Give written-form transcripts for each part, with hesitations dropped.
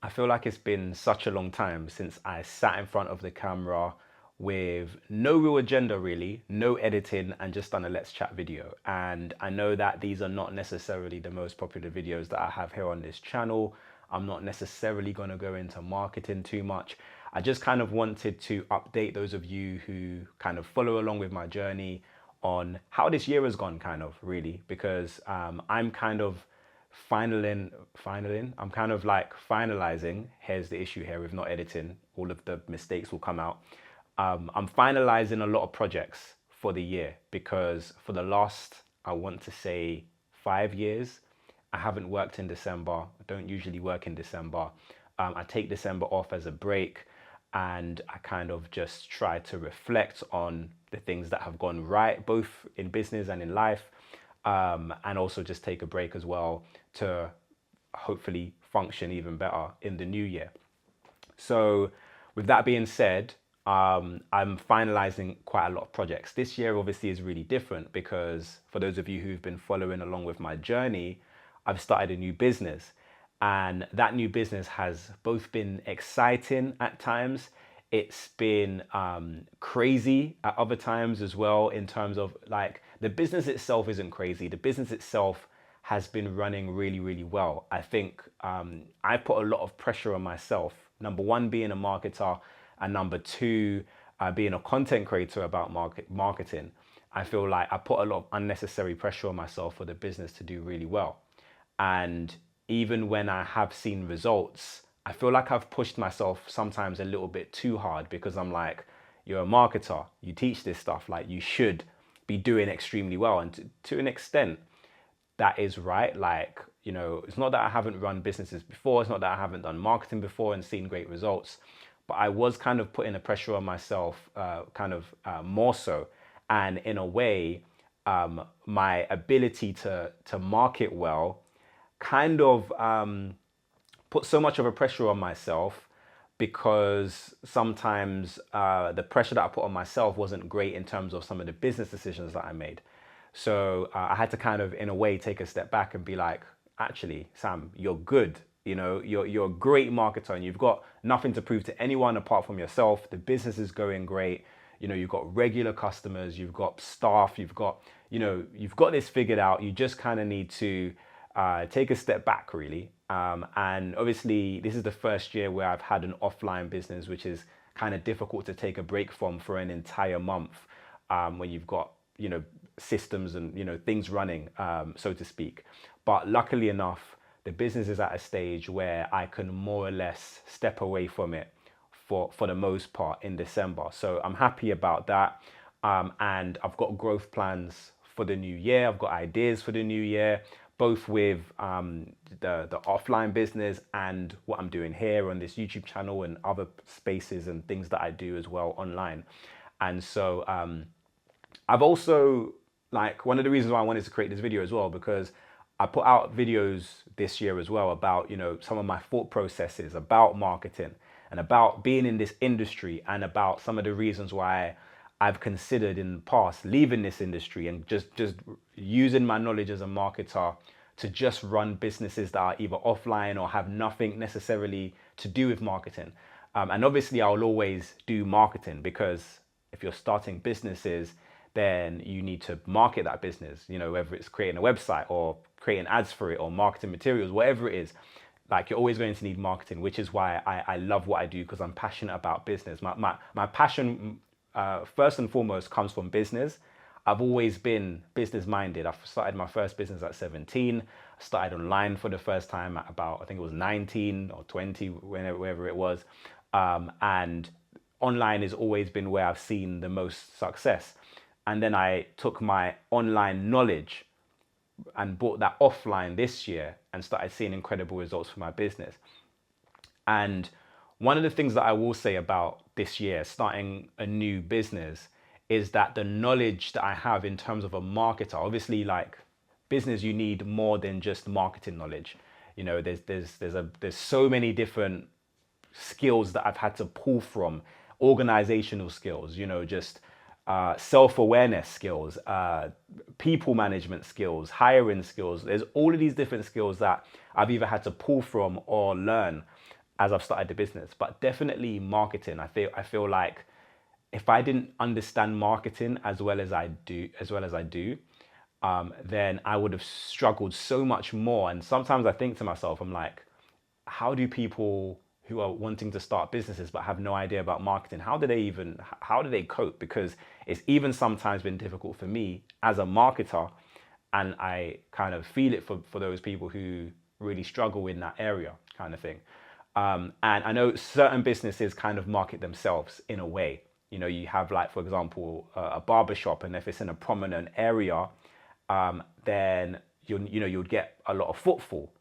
I feel like it's been such a long time since I sat in front of the camera with no real agenda really, no editing, and just done a let's chat video. And I know that these are not necessarily the most popular videos that I have here on this channel. I'm not necessarily going to go into marketing too much. I just kind of wanted to update those of you who kind of follow along with my journey on how this year has gone, kind of really, because I'm kind of finaling. I'm kind of like finalizing. Here's the issue here with not editing. All of the mistakes will come out. I'm finalizing a lot of projects for the year because for the last, I want to say 5 years, I haven't worked in December. I don't usually work in December. I take December off as a break and I kind of just try to reflect on the things that have gone right, both in business and in life, and also just take a break as well to hopefully function even better in the new year. So, with that being said, I'm finalizing quite a lot of projects. This year, obviously, is really different because for those of you who've been following along with my journey, I've started a new business. And that new business has both been exciting at times, it's been crazy at other times as well, in terms of like the business itself isn't crazy. The business itself has been running really, really well. I think I put a lot of pressure on myself. Number one, being a marketer, and number two, being a content creator about marketing. I feel like I put a lot of unnecessary pressure on myself for the business to do really well. And even when I have seen results, I feel like I've pushed myself sometimes a little bit too hard because I'm like, you're a marketer, you teach this stuff, like you should be doing extremely well. And to an extent, that is right. Like, it's not that I haven't run businesses before, it's not that I haven't done marketing before and seen great results, but I was kind of putting a pressure on myself, more so. And in a way, my ability to market well kind of put so much of a pressure on myself because sometimes the pressure that I put on myself wasn't great in terms of some of the business decisions that I made. So I had to kind of, in a way, take a step back and be like, actually, Sam, you're good. You're a great marketer and you've got nothing to prove to anyone apart from yourself. The business is going great. You've got regular customers, you've got staff, you've got this figured out. You just kind of need to take a step back, really. And obviously, this is the first year where I've had an offline business, which is kind of difficult to take a break from for an entire month, when you've got, systems and, things running, so to speak. But luckily enough, the business is at a stage where I can more or less step away from it for the most part in December. So I'm happy about that. And I've got growth plans for the new year. I've got ideas for the new year, both with the offline business and what I'm doing here on this YouTube channel and other spaces and things that I do as well online. And so I've also, like, one of the reasons why I wanted to create this video as well, because I put out videos this year as well about, some of my thought processes about marketing and about being in this industry and about some of the reasons why I've considered in the past leaving this industry and just using my knowledge as a marketer to just run businesses that are either offline or have nothing necessarily to do with marketing. And obviously I'll always do marketing because if you're starting businesses, then you need to market that business, whether it's creating a website or creating ads for it or marketing materials, whatever it is. Like, you're always going to need marketing, which is why I love what I do, because I'm passionate about business. My passion, first and foremost, comes from business. I've always been business minded. I started my first business at 17. I started online for the first time at about, I think it was 19 or 20, wherever it was. And online has always been where I've seen the most success. And then I took my online knowledge and brought that offline this year and started seeing incredible results for my business. And one of the things that I will say about this year, starting a new business, is that the knowledge that I have in terms of a marketer, obviously, like business, you need more than just marketing knowledge. There's so many different skills that I've had to pull from, organizational skills, just self-awareness skills, people management skills, hiring skills. There's all of these different skills that I've either had to pull from or learn. as I've started the business. But definitely marketing. I feel like if I didn't understand marketing as well as I do, then I would have struggled so much more. And sometimes I think to myself, I'm like, how do people who are wanting to start businesses but have no idea about marketing, how do they cope? Because it's even sometimes been difficult for me as a marketer, and I kind of feel it for those people who really struggle in that area, kind of thing. And I know certain businesses kind of market themselves in a way. You have, like, for example, a barber shop, and if it's in a prominent area, then you'd get a lot of footfall,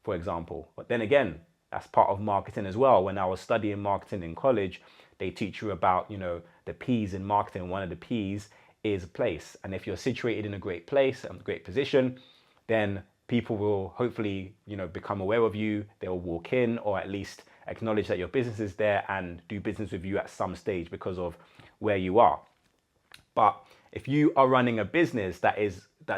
for example. But then again, that's part of marketing as well. When I was studying marketing in college, they teach you about, the P's in marketing. One of the P's is place. And if you're situated in a great place and great position, then people will hopefully, become aware of you. They'll walk in, or at least acknowledge that your business is there and do business with you at some stage because of where you are. But if you are running a business that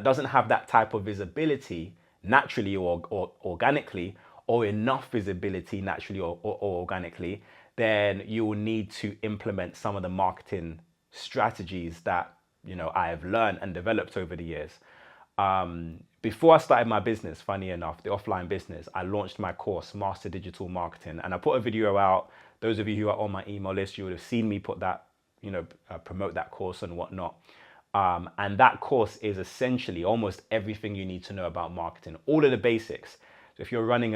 doesn't have that type of visibility naturally or organically, or enough visibility naturally or organically, then you will need to implement some of the marketing strategies that I have learned and developed over the years. Before I started my business, funny enough, the offline business, I launched my course, Master Digital Marketing, and I put a video out. Those of you who are on my email list, you would have seen me put that, promote that course and whatnot. And that course is essentially almost everything you need to know about marketing, all of the basics. So if you're running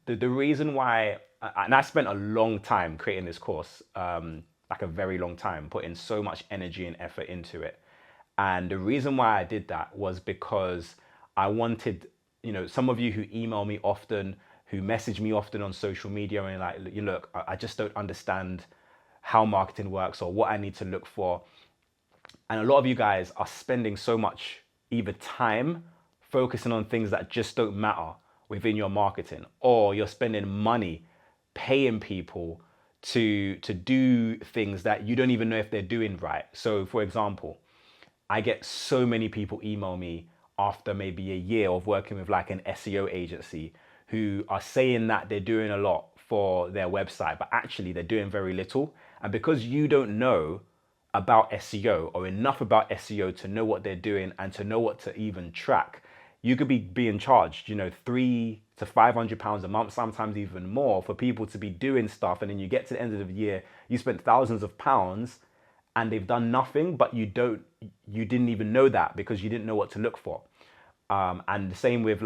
the reason why, and I spent a long time creating this course, like a very long time, putting so much energy and effort into it. And the reason why I did that was because I wanted, some of you who email me often, who message me often on social media, and like, look, I just don't understand how marketing works or what I need to look for. And a lot of you guys are spending so much either time focusing on things that just don't matter within your marketing, or you're spending money paying people to do things that you don't even know if they're doing right. So for example, I get so many people email me after maybe a year of working with like an SEO agency, who are saying that they're doing a lot for their website, but actually they're doing very little. And because you don't know about SEO or enough about SEO to know what they're doing and to know what to even track, you could be being charged, £300 to £500 a month, sometimes even more, for people to be doing stuff. And then you get to the end of the year, you spent thousands of pounds and they've done nothing, but you didn't even know that because you didn't know what to look for. And the same with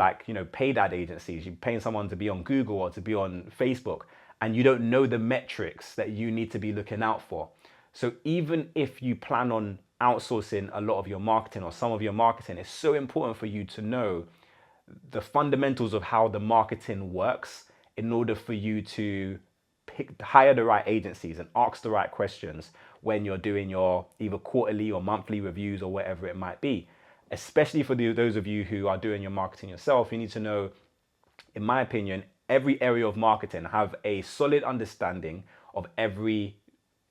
paid ad agencies. You're paying someone to be on Google or to be on Facebook, and you don't know the metrics that you need to be looking out for. So even if you plan on outsourcing a lot of your marketing or some of your marketing, it's so important for you to know the fundamentals of how the marketing works in order for you to hire the right agencies and ask the right questions when you're doing your either quarterly or monthly reviews or whatever it might be. Especially for those of you who are doing your marketing yourself, you need to know, in my opinion, every area of marketing, have a solid understanding of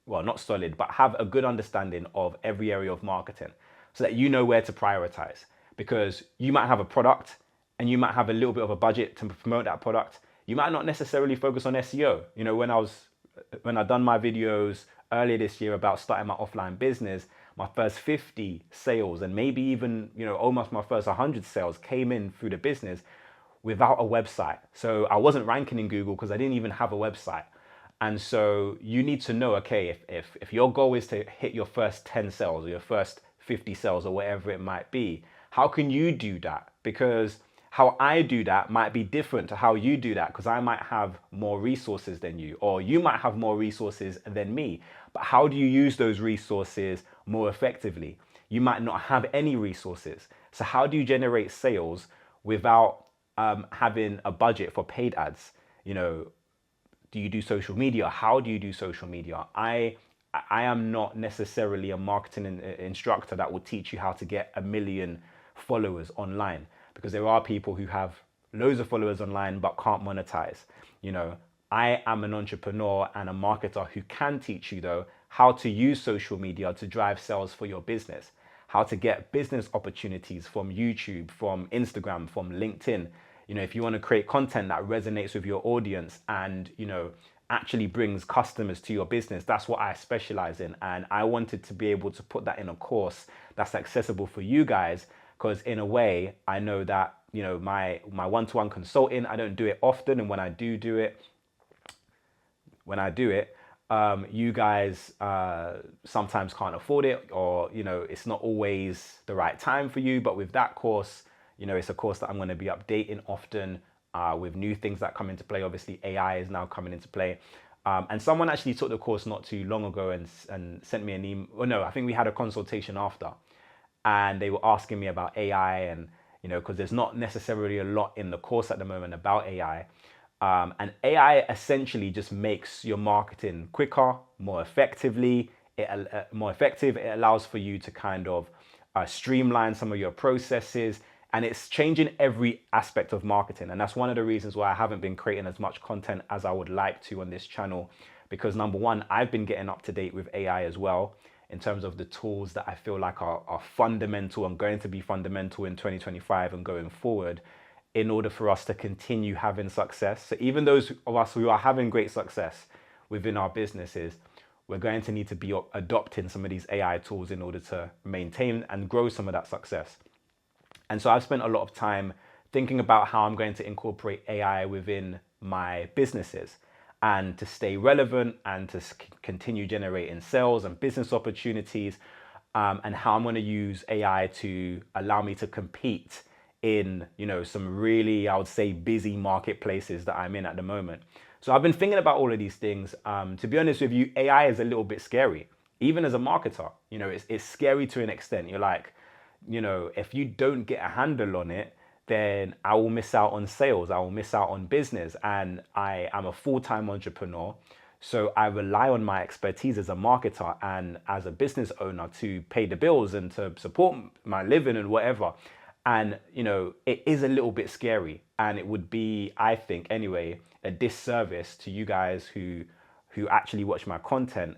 not solid, but have a good understanding of every area of marketing so that you know where to prioritize. Because you might have a product and you might have a little bit of a budget to promote that product. You might not necessarily focus on SEO. When I done my videos earlier this year about starting my offline business, my first 50 sales and maybe even, almost my first 100 sales came in through the business without a website. So I wasn't ranking in Google because I didn't even have a website. And so you need to know, okay, if your goal is to hit your first 10 sales or your first 50 sales or whatever it might be, how can you do that? Because how I do that might be different to how you do that, because I might have more resources than you, or you might have more resources than me. But how do you use those resources more effectively? You might not have any resources. So how do you generate sales without having a budget for paid ads? Do you do social media? How do you do social media? I am not necessarily a marketing instructor that will teach you how to get 1 million followers online, because there are people who have loads of followers online but can't monetize. I am an entrepreneur and a marketer who can teach you, though, how to use social media to drive sales for your business, how to get business opportunities from YouTube, from Instagram, from LinkedIn. if you want to create content that resonates with your audience and, actually brings customers to your business, that's what I specialize in. And I wanted to be able to put that in a course that's accessible for you guys, because in a way, I know that, my one-to-one consulting, I don't do it often. And when I do it, you guys sometimes can't afford it, or it's not always the right time for you. But with that course, it's a course that I'm going to be updating often with new things that come into play. Obviously, AI is now coming into play. And someone actually took the course not too long ago and sent me an email. Well, no, I think we had a consultation after, and they were asking me about AI, and because there's not necessarily a lot in the course at the moment about AI. And AI essentially just makes your marketing quicker, more effective. It allows for you to kind of streamline some of your processes, and it's changing every aspect of marketing. And that's one of the reasons why I haven't been creating as much content as I would like to on this channel, because number one, I've been getting up to date with AI as well, in terms of the tools that I feel like are fundamental and going to be fundamental in 2025 and going forward, in order for us to continue having success. So even those of us who are having great success within our businesses, we're going to need to be adopting some of these AI tools in order to maintain and grow some of that success. And so I've spent a lot of time thinking about how I'm going to incorporate AI within my businesses, and to stay relevant and to continue generating sales and business opportunities, and how I'm going to use AI to allow me to compete in, some really, I would say, busy marketplaces that I'm in at the moment. So I've been thinking about all of these things. To be honest with you, AI is a little bit scary, even as a marketer. It's scary to an extent. You're like, if you don't get a handle on it, then I will miss out on sales. I will miss out on business. And I am a full-time entrepreneur. So I rely on my expertise as a marketer and as a business owner to pay the bills and to support my living and whatever. And, it is a little bit scary, and it would be, I think anyway, a disservice to you guys who actually watch my content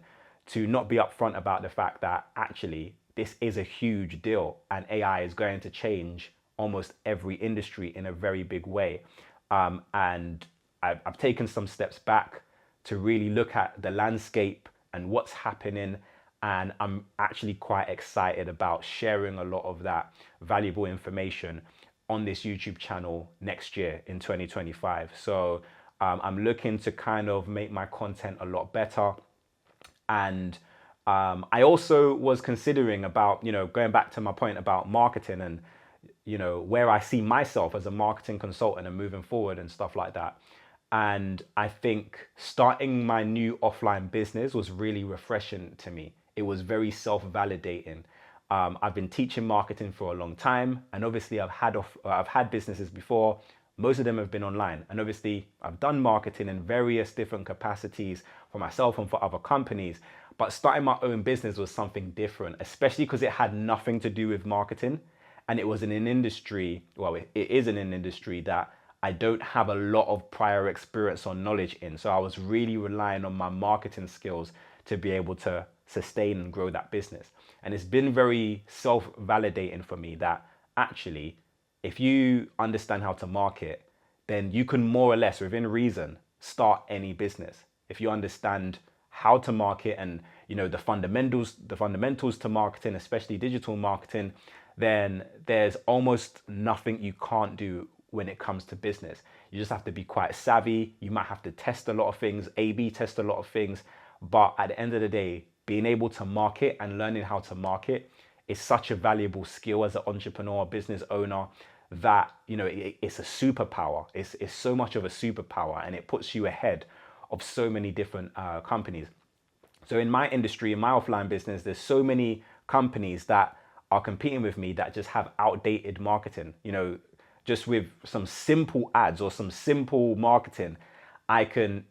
to not be upfront about the fact that actually this is a huge deal, and AI is going to change almost every industry in a very big way. And I've taken some steps back to really look at the landscape and what's happening. And I'm actually quite excited about sharing a lot of that valuable information on this YouTube channel next year in 2025. So I'm looking to kind of make my content a lot better. And I also was considering about, going back to my point about marketing and, where I see myself as a marketing consultant and moving forward and stuff like that. And I think starting my new offline business was really refreshing to me. It was very self-validating. I've been teaching marketing for a long time, and obviously I've had businesses before. Most of them have been online, and obviously I've done marketing in various different capacities for myself and for other companies. But starting my own business was something different, especially because it had nothing to do with marketing, and it was in an industry. Well, it is in an industry that I don't have a lot of prior experience or knowledge in. So I was really relying on my marketing skills to be able to sustain and grow that business. And it's been very self-validating for me that actually, if you understand how to market, then you can more or less, within reason, start any business. If you understand how to market and the fundamentals to marketing, especially digital marketing, then there's almost nothing you can't do when it comes to business. You just have to be quite savvy. You might have to test a lot of things, A/B test a lot of things. But at the end of the day, being able to market and learning how to market is such a valuable skill as an entrepreneur, business owner, that, it's a superpower. It's so much of a superpower, and it puts you ahead of so many different companies. So in my industry, in my offline business, there's so many companies that are competing with me that just have outdated marketing. Just with some simple ads or some simple marketing, I can,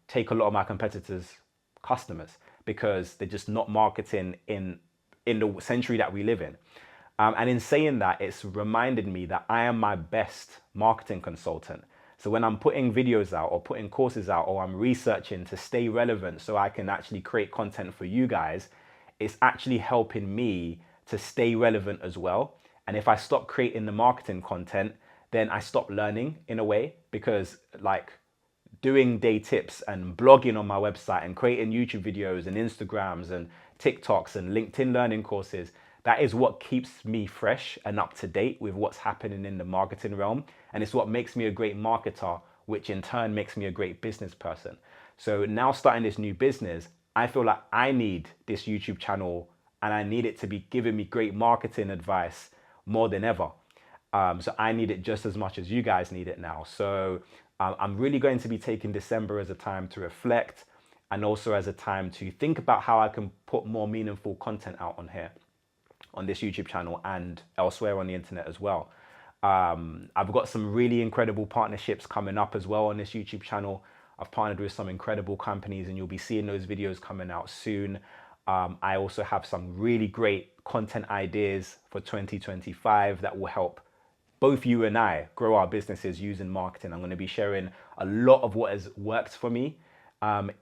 take a lot of my competitors' customers, because they're just not marketing in the century that we live in. And in saying that, it's reminded me that I am my best marketing consultant. So when I'm putting videos out or putting courses out, or I'm researching to stay relevant so I can actually create content for you guys, it's actually helping me to stay relevant as well. And if I stop creating the marketing content, then I stopped learning in a way, because like doing day tips and blogging on my website and creating YouTube videos and Instagrams and TikToks and LinkedIn learning courses, that is what keeps me fresh and up to date with what's happening in the marketing realm. And it's what makes me a great marketer, which in turn makes me a great business person. So now starting this new business, I feel like I need this YouTube channel and I need it to be giving me great marketing advice more than ever. So I need it just as much as you guys need it now. So I'm really going to be taking December as a time to reflect, and also as a time to think about how I can put more meaningful content out on here, on this YouTube channel and elsewhere on the internet as well. I've got some really incredible partnerships coming up as well on this YouTube channel. I've partnered with some incredible companies and you'll be seeing those videos coming out soon. I also have some really great content ideas for 2025 that will help both you and I grow our businesses using marketing. I'm going to be sharing a lot of what has worked for me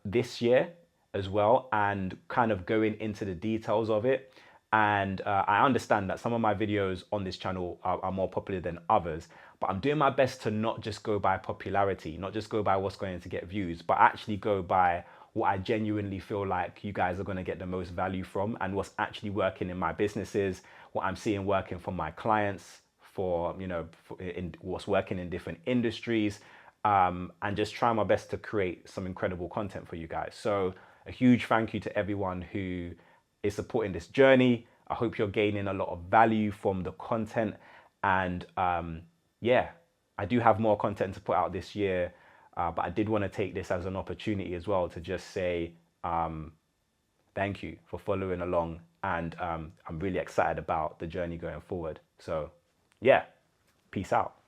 this year as well, and kind of going into the details of it. And I understand that some of my videos on this channel are more popular than others, but I'm doing my best to not just go by popularity, not just go by what's going to get views, but actually go by what I genuinely feel like you guys are going to get the most value from, and what's actually working in my businesses, what I'm seeing working for my clients, for, you know, in what's working in different industries, and just try my best to create some incredible content for you guys. So a huge thank you to everyone who is supporting this journey. I hope you're gaining a lot of value from the content. And yeah, I do have more content to put out this year, but I did want to take this as an opportunity as well to just say thank you for following along. And I'm really excited about the journey going forward. So yeah, peace out.